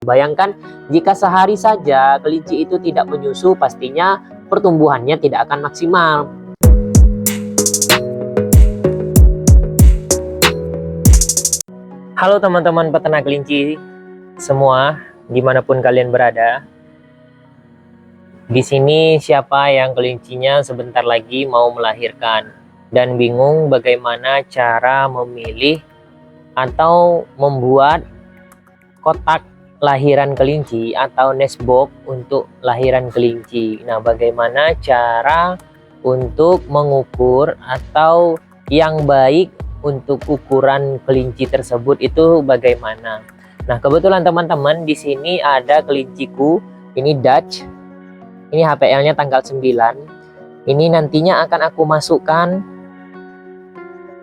Bayangkan jika sehari saja kelinci itu tidak menyusu, pastinya pertumbuhannya tidak akan maksimal. Halo teman-teman peternak kelinci semua, dimanapun kalian berada. Di sini siapa yang kelincinya sebentar lagi mau melahirkan dan bingung bagaimana cara memilih atau membuat kotak lahiran kelinci atau nest box untuk lahiran kelinci. Nah, bagaimana cara untuk mengukur atau yang baik untuk ukuran kelinci tersebut itu bagaimana? Nah, kebetulan teman-teman di sini ada kelinciku, ini Dutch. Ini HPL-nya tanggal 9. Ini nantinya akan aku masukkan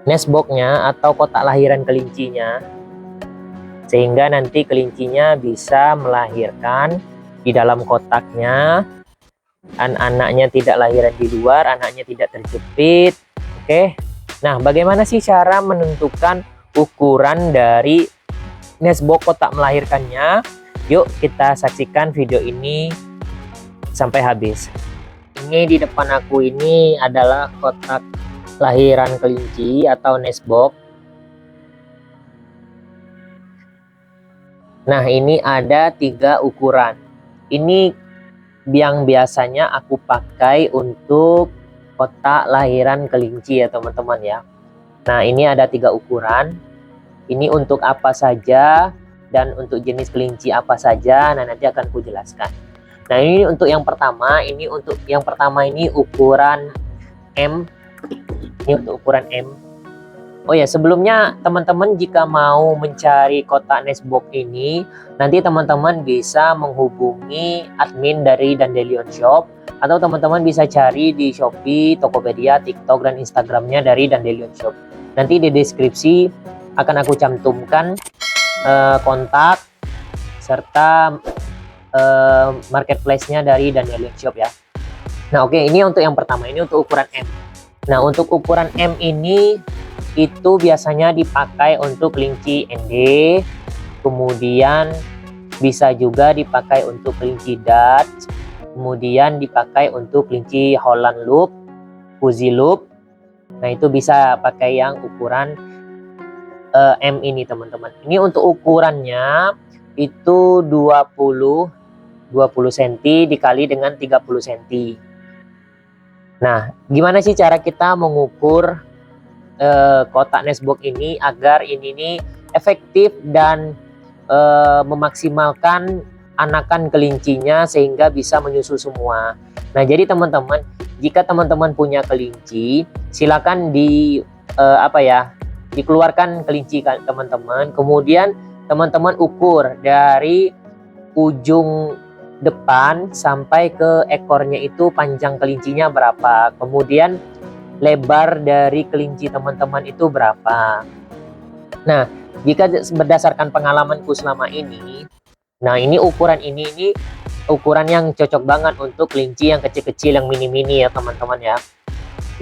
nest box-nya atau kotak lahiran kelincinya, sehingga nanti kelincinya bisa melahirkan di dalam kotaknya. Anaknya tidak lahiran di luar, anaknya tidak terjepit. Oke. Nah, bagaimana sih cara menentukan ukuran dari nest box kotak melahirkannya? Yuk kita saksikan video ini sampai habis. Ini di depan aku ini adalah kotak lahiran kelinci atau nest box. Nah, ini ada 3 ukuran. Ini yang biasanya aku pakai untuk kotak lahiran kelinci ya teman-teman ya. Nah, ini ada 3 ukuran. Ini untuk apa saja dan untuk jenis kelinci apa saja. Nah, nanti akan ku jelaskan. Nah, ini untuk yang pertama. Ini ukuran M. Ini untuk ukuran M. Oh ya, sebelumnya teman-teman jika mau mencari kotak nest box ini, nanti teman-teman bisa menghubungi admin dari Dandelion Shop, atau teman-teman bisa cari di Shopee, Tokopedia, TikTok, dan Instagramnya dari Dandelion Shop. Nanti di deskripsi akan aku cantumkan kontak serta marketplace-nya dari Dandelion Shop ya. Nah, oke, ini untuk yang pertama, ini untuk ukuran M. Nah, untuk ukuran M ini itu biasanya dipakai untuk kelinci ND, kemudian bisa juga dipakai untuk kelinci Dutch, kemudian dipakai untuk kelinci Holland Loop, Fuzzy Loop. Nah, itu bisa pakai yang ukuran M ini teman-teman. Ini untuk ukurannya itu 20 cm dikali dengan 30 cm. Nah, gimana sih cara kita mengukur kotak nest box ini agar ini efektif dan memaksimalkan anakan kelincinya sehingga bisa menyusu semua. Nah, jadi teman-teman, jika teman-teman punya kelinci, silakan dikeluarkan kelinci teman-teman, kemudian teman-teman ukur dari ujung depan sampai ke ekornya itu panjang kelincinya berapa, kemudian lebar dari kelinci teman-teman itu berapa. Nah, jika berdasarkan pengalamanku selama ini, nah ini ukuran ini ukuran yang cocok banget untuk kelinci yang kecil-kecil, yang mini-mini ya teman-teman ya.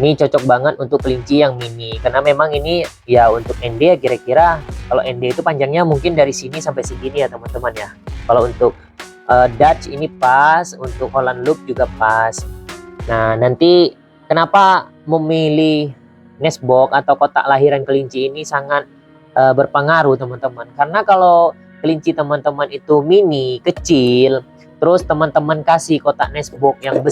Ini cocok banget untuk kelinci yang mini, karena memang ini ya untuk ND ya, kira-kira kalau ND itu panjangnya mungkin dari sini sampai segini ya teman-teman ya. Kalau untuk Dutch ini pas, untuk Holland Loop juga pas. Nah, nanti kenapa memilih nest box atau kotak lahiran kelinci ini sangat berpengaruh teman-teman. Karena kalau kelinci teman-teman itu mini, kecil, terus teman-teman kasih kotak nest box yang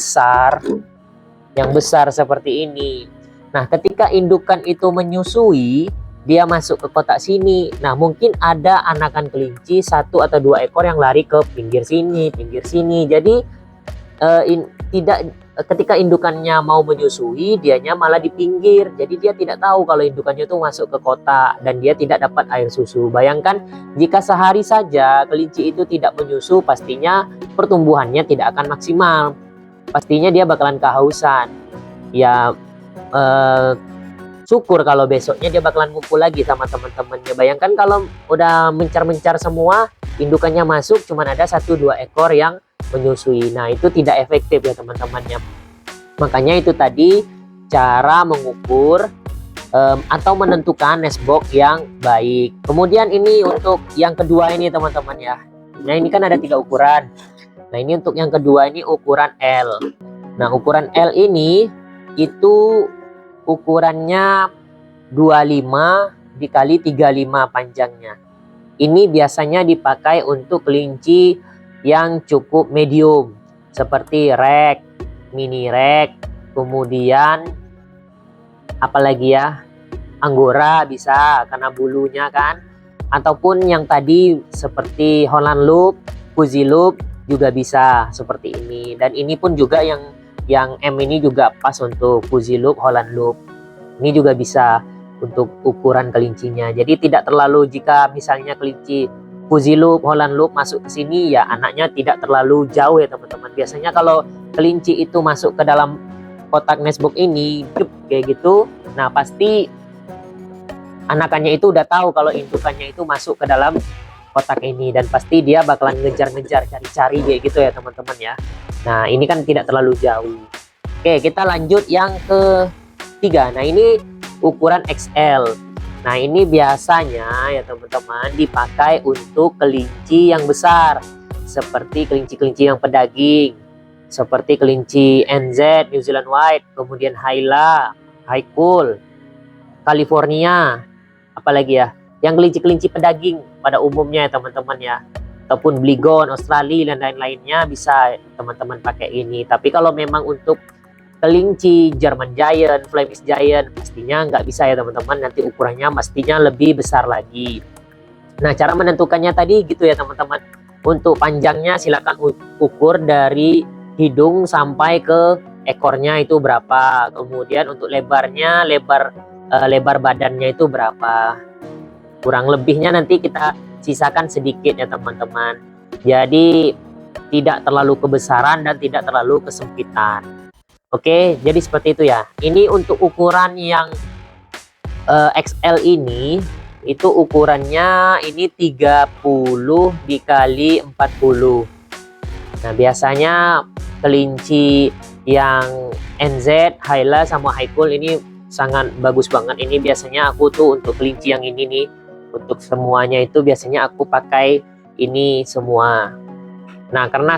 besar seperti ini. Nah, ketika indukan itu menyusui, dia masuk ke kotak sini. Nah, mungkin ada anakan kelinci 1 atau 2 ekor yang lari ke pinggir sini. Jadi ketika indukannya mau menyusui, dianya malah di pinggir. Jadi dia tidak tahu kalau indukannya itu masuk ke kotak dan dia tidak dapat air susu. Bayangkan jika sehari saja kelinci itu tidak menyusu, pastinya pertumbuhannya tidak akan maksimal. Pastinya dia bakalan kehausan. Ya, syukur kalau besoknya dia bakalan ngumpul lagi sama teman-temannya. Bayangkan kalau udah mencar-mencar semua, indukannya masuk, cuman ada 1-2 ekor yang menyusui. Nah, itu tidak efektif ya teman-temannya. Makanya itu tadi cara mengukur atau menentukan nest box yang baik. Kemudian ini untuk yang kedua ini teman-teman ya. Nah ini kan ada 3 ukuran. Nah ini untuk yang kedua ini ukuran L. Nah ukuran L ini itu ukurannya 25 dikali 35 panjangnya. Ini biasanya dipakai untuk kelinci yang cukup medium seperti rek, mini rek, kemudian apalagi ya, Angora bisa karena bulunya kan, ataupun yang tadi seperti Holland Loop, Fuzzy Loop juga bisa seperti ini. Dan ini pun juga yang M ini juga pas untuk Fuzzy Loop, Holland Loop. Ini juga bisa untuk ukuran kelincinya. Jadi tidak terlalu, jika misalnya kelinci Fuzzy Loop, Holland Loop masuk ke sini ya anaknya tidak terlalu jauh ya teman-teman. Biasanya kalau kelinci itu masuk ke dalam kotak nestbox ini kayak gitu, nah pasti anakannya itu udah tahu kalau indukannya itu masuk ke dalam kotak ini, dan pasti dia bakalan ngejar-ngejar, cari-cari kayak gitu ya teman-teman ya. Nah ini kan tidak terlalu jauh. Oke, kita lanjut yang ketiga. Nah ini ukuran XL. Nah ini biasanya ya teman-teman dipakai untuk kelinci yang besar, seperti kelinci-kelinci yang pedaging, seperti kelinci NZ, New Zealand White, kemudian Hyla, Haikul, California, apalagi ya, yang kelinci-kelinci pedaging pada umumnya ya teman-teman ya, ataupun Bligon, Australia dan lain-lainnya bisa teman-teman pakai ini. Tapi kalau memang untuk kelinci German Giant, Flemish Giant, pastinya nggak bisa ya teman-teman, nanti ukurannya pastinya lebih besar lagi. Nah cara menentukannya tadi gitu ya teman-teman. Untuk panjangnya silakan ukur dari hidung sampai ke ekornya itu berapa, kemudian untuk lebarnya, lebar badannya itu berapa, kurang lebihnya nanti kita sisakan sedikit ya teman-teman. Jadi tidak terlalu kebesaran dan tidak terlalu kesempitan. Oke, jadi seperti itu ya. Ini untuk ukuran yang XL ini, itu ukurannya ini 30 dikali 40. Nah biasanya kelinci yang NZ, Hyla sama Haikul ini sangat bagus banget. Ini biasanya aku tuh untuk kelinci yang ini nih, untuk semuanya itu biasanya aku pakai ini semua. Nah karena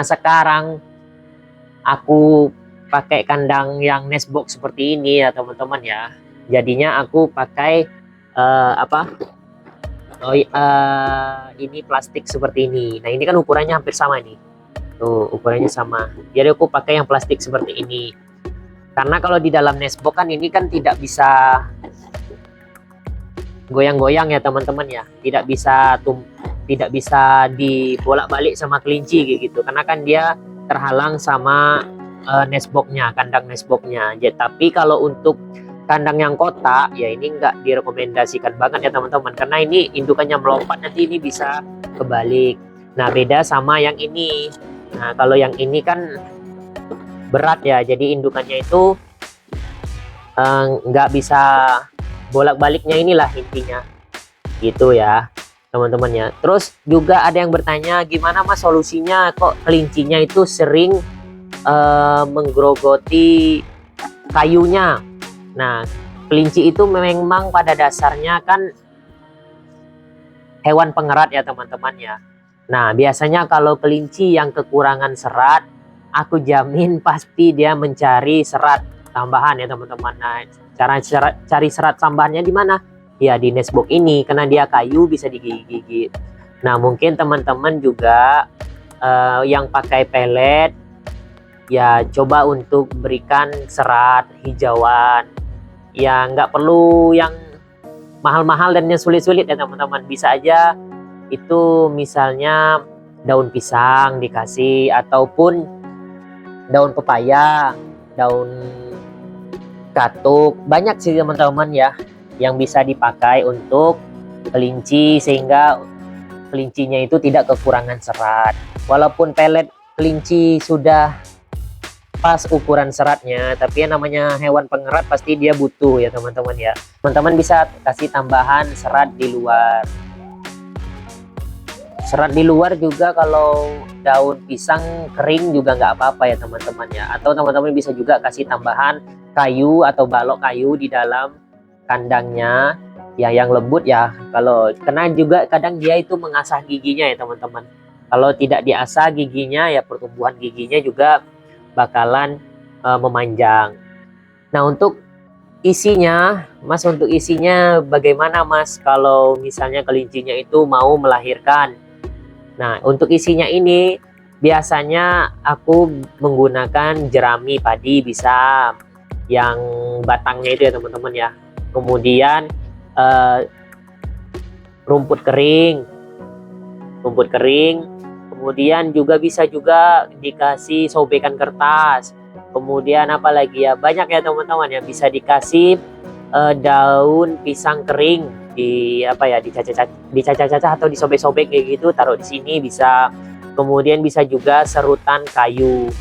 sekarang aku pakai kandang yang nestbox seperti ini ya teman-teman ya, jadinya aku pakai ini plastik seperti ini. Nah ini kan ukurannya hampir sama nih, tuh ukurannya sama, jadi aku pakai yang plastik seperti ini. Karena kalau di dalam nestbox kan ini kan tidak bisa goyang-goyang ya teman-teman ya, tidak bisa dibolak-balik sama kelinci gitu, karena kan dia terhalang sama nestboxnya, kandang nestboxnya. Tapi kalau untuk kandang yang kotak ya ini nggak direkomendasikan banget ya teman-teman, karena ini indukannya melompat, nanti ini bisa kebalik. Nah beda sama yang ini. Nah kalau yang ini kan berat ya, jadi indukannya itu nggak bisa bolak-baliknya, inilah intinya gitu ya teman-teman ya. Terus juga ada yang bertanya, gimana mas solusinya kok kelincinya itu sering menggerogoti kayunya. Nah kelinci itu memang pada dasarnya kan hewan pengerat ya teman-teman ya. Nah biasanya kalau kelinci yang kekurangan serat, aku jamin pasti dia mencari serat tambahan ya teman-teman. Nah cara cari serat tambahannya di mana? Ya di nestbox ini, karena dia kayu bisa digigit-gigit. Nah mungkin teman-teman juga yang pakai pelet ya coba untuk berikan serat hijauan ya, nggak perlu yang mahal-mahal dan yang sulit-sulit ya teman-teman. Bisa aja itu misalnya daun pisang dikasih, ataupun daun pepaya, daun katuk, banyak sih teman-teman ya yang bisa dipakai untuk kelinci sehingga kelincinya itu tidak kekurangan serat. Walaupun pelet kelinci sudah pas ukuran seratnya, tapi yang namanya hewan pengerat pasti dia butuh ya teman-teman ya. Teman-teman bisa kasih tambahan serat di luar. Serat di luar juga kalau daun pisang kering juga nggak apa-apa ya teman-teman ya. Atau teman-teman bisa juga kasih tambahan kayu atau balok kayu di dalam kandangnya ya yang lembut ya. Kalau karena juga kadang dia itu mengasah giginya ya teman-teman. Kalau tidak diasah giginya ya pertumbuhan giginya juga bakalan memanjang. Nah untuk isinya, Mas, untuk isinya bagaimana Mas kalau misalnya kelincinya itu mau melahirkan? Nah untuk isinya ini biasanya aku menggunakan jerami padi, bisa yang batangnya itu ya teman-teman ya. Kemudian eh, rumput kering, kemudian juga bisa juga dikasih sobekan kertas. Kemudian apalagi ya, banyak ya teman-teman ya, bisa dikasih daun pisang kering, di apa ya, dicacah-cacah atau disobek-sobek kayak gitu, taruh di sini bisa. Kemudian bisa juga serutan kayu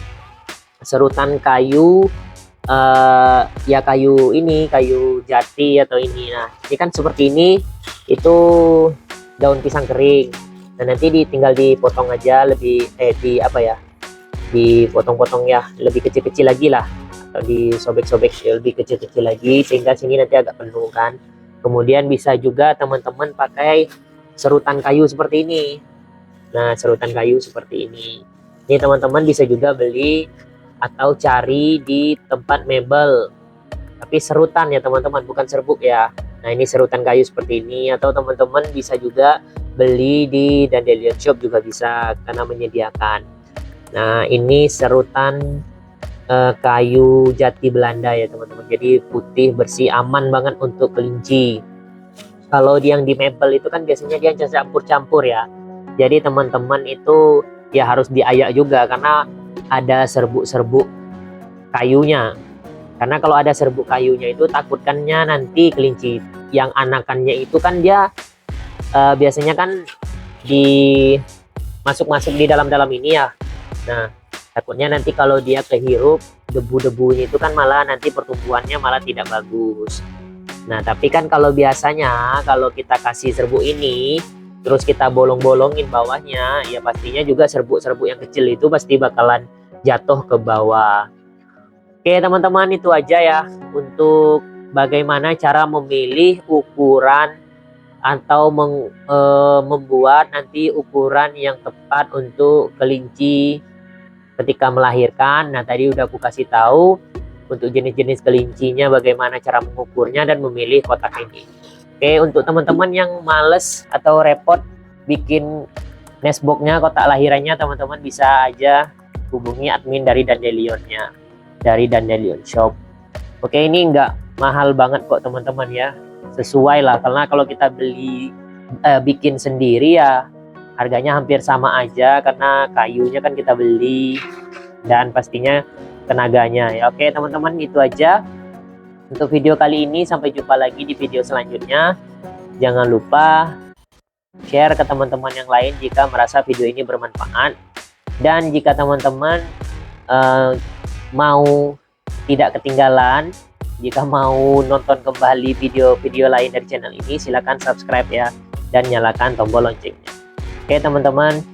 ya kayu ini, kayu jati atau ini. Nah ini kan seperti ini, itu daun pisang kering. Nah nanti tinggal dipotong aja, lebih di apa ya, dipotong-potong ya lebih kecil-kecil lagi lah, atau disobek-sobek lebih kecil-kecil lagi sehingga sini nanti agak penuh kan. Kemudian bisa juga teman-teman pakai serutan kayu seperti ini. Nah serutan kayu seperti ini teman-teman bisa juga beli atau cari di tempat mebel, tapi serutan ya teman-teman, bukan serbuk ya. Nah ini serutan kayu seperti ini, atau teman-teman bisa juga beli di Dandelion Shop juga bisa karena menyediakan. Nah ini serutan kayu jati Belanda ya teman-teman, jadi putih bersih, aman banget untuk kelinci. Kalau yang di mebel itu kan biasanya dia campur-campur ya, jadi teman-teman itu ya harus diayak juga karena ada serbuk-serbuk kayunya. Karena kalau ada serbuk kayunya itu takutkannya nanti kelinci yang anakannya itu kan dia biasanya kan di masuk-masuk di dalam-dalam ini ya. Nah takutnya nanti kalau dia kehirup debu-debunya itu kan malah nanti pertumbuhannya malah tidak bagus. Nah tapi kan kalau biasanya kalau kita kasih serbuk ini terus kita bolong-bolongin bawahnya, ya pastinya juga serbuk-serbuk yang kecil itu pasti bakalan jatuh ke bawah. Oke teman-teman, itu aja ya untuk bagaimana cara memilih ukuran atau membuat nanti ukuran yang tepat untuk kelinci ketika melahirkan. Nah tadi udah aku kasih tahu untuk jenis-jenis kelincinya, bagaimana cara mengukurnya dan memilih kotak ini. Oke, untuk teman-teman yang males atau repot bikin nestboxnya, kotak lahirannya, teman-teman bisa aja hubungi admin dari Dandelionnya, dari Dandelion Shop. Oke, ini nggak mahal banget kok teman-teman ya, sesuai lah, karena kalau kita beli bikin sendiri ya harganya hampir sama aja karena kayunya kan kita beli dan pastinya tenaganya ya. Oke teman-teman, itu aja untuk video kali ini. Sampai jumpa lagi di video selanjutnya. Jangan lupa share ke teman-teman yang lain jika merasa video ini bermanfaat. Dan jika teman-teman mau tidak ketinggalan, jika mau nonton kembali video-video lain dari channel ini, silahkan subscribe ya dan nyalakan tombol loncengnya. Oke teman-teman,